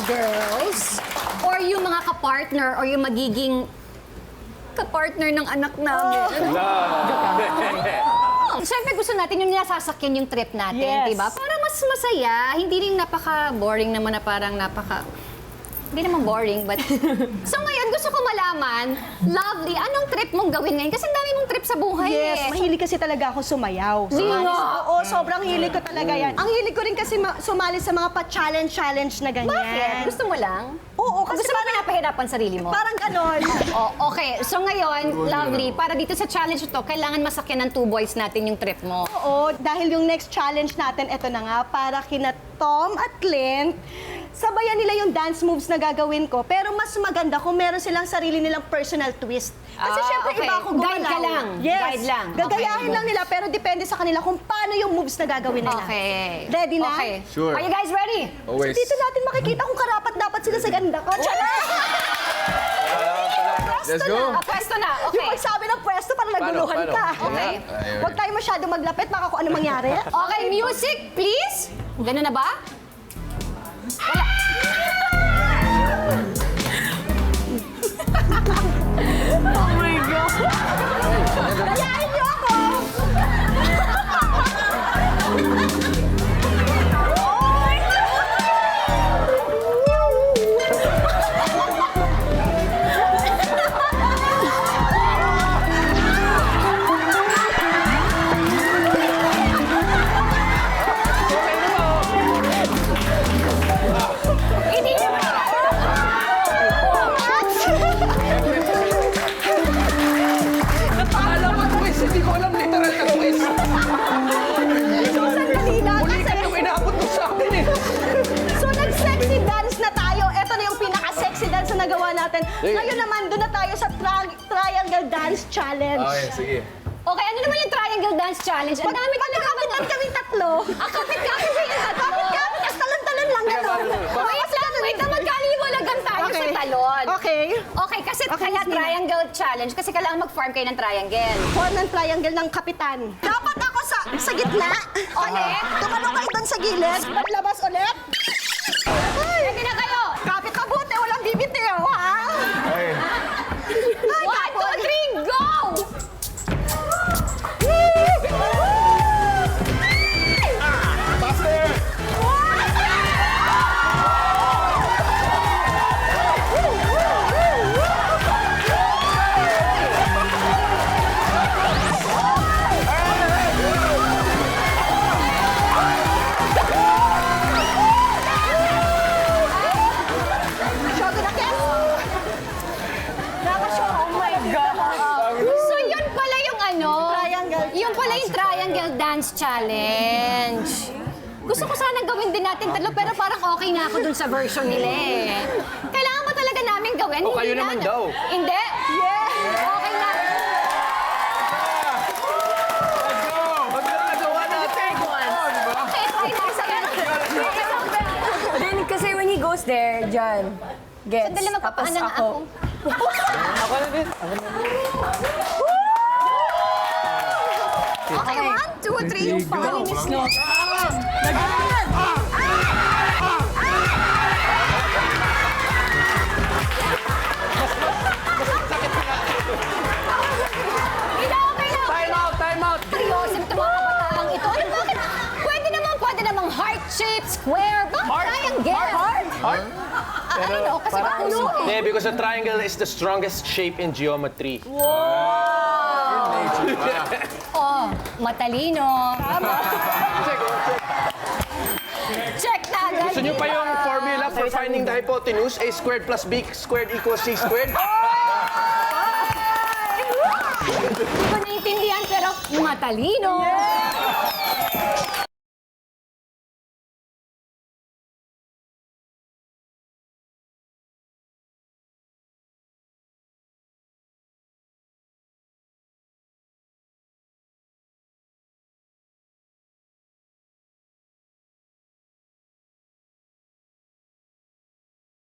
girls, or yung mga kapartner, or yung magiging kapartner ng anak namin. Siyempre gusto natin yung nasasakyan yung trip natin, Yes. di ba? Para mas masaya, hindi rin napaka-boring naman na parang hindi naman boring, but... So ngayon, gusto ko malaman, Lovely, anong trip mong gawin ngayon? Kasi ang dami mong trip sa buhay Yes, eh. mahilig kasi talaga ako sumayaw. Oo, sobrang hilig ko talaga yan. Ang hilig ko rin kasi sumali sa mga pa-challenge na ganyan. Bakit? Gusto mo lang? Oo, kasi Gusto mo pinapahirapan sarili mo? parang ganon. Oh, okay, so ngayon, Lovely, para dito sa challenge ito, kailangan masakyan ng 2 boys natin yung trip mo. Oo, dahil yung next challenge natin, eto na nga, para kina Tom at Clint, sabayan nila yung dance moves na gagawin ko, pero mas maganda kung meron silang sarili nilang personal twist. Kasi syempre okay. iba ako gumalaw. Guide ka lang. Yes. Guide lang. Gagayahin Okay. lang nila, pero depende sa kanila kung paano yung moves na gagawin nila. Okay. Ready na? Okay. Sure. Are you guys ready? Always. Dito natin makikita kung karapat-dapat sila sa ganda ko. Let's go. Pwesto na. Yung Okay. pagsabi ng pwesto, parang naguluhan Paano? ka. Okay. Huwag tayo masyado maglapit, baka kung ano mangyari. Okay, music, please. Ganun na ba? Wala. Oh my God! Gayahin niyo ako! Hindi na ba? Alam mo, twist. Hindi ko alam literal na twist. Sandali lang Muli ka kasi. yung inaabot mo sa akin eh. So, nag-sexy dance na tayo. Ito na yung pinaka-sexy dance na nagawa natin. Sige. Ngayon naman, doon na tayo sa triangle dance challenge. Okay, sige. Okay, ano naman yung triangle dance challenge? Ang dami talaga Magkakapitan kaming tatlo. kapit-kapit ba yun? Kapit-kapit, as talon-talon lang gano'n. Wait lang, magkaliwalagan tayo sa talon. Okay. Okay, kasi Okay, kaya Nina. triangle challenge kasi kailangan mag-farm kayo ng triangle. Form ng triangle ng kapitan. Dapat ako sa gitna. Okay. Tumalo kayo doon sa gilid. Paglabas ulit. Ay, Ready na kayo? kapit mabuti, walang bibitiw, ha? Okay. Ay, 1, 2, 3, go! Faster! Shogo na, Ken? Nakashow, oh my God. So yun pala yung ano? Triangle. Yung pala yung triangle dance challenge. Gusto ko sanang gawin din natin tatlo pero parang okay na ako dun sa version nila eh. Kailangan ba talaga namin gawin? O, kayo Hindi naman na. daw. Hindi? Okay na. Magagawa natin. Okay, try na. Then, kasi when he goes there, John gets. Sandali, magpapaano nga ako. Ako na din. Okay, 1, 2, 3, yung pangalinis no. Hindi, okay na. Time out, time out. Seryoso ito mga kabataang ito. Ano, bakit? Pwede namang heart shape, square. Bakit triangle? Heart? Ano, kasi puso eh. Yeah, because a triangle is the strongest shape in geometry. Oh, matalino. Check na agad. Gusto nyo pa yung formula for finding the hypotenuse? A squared plus b squared equals c squared? Hindi ko naiintindihan pero matalino.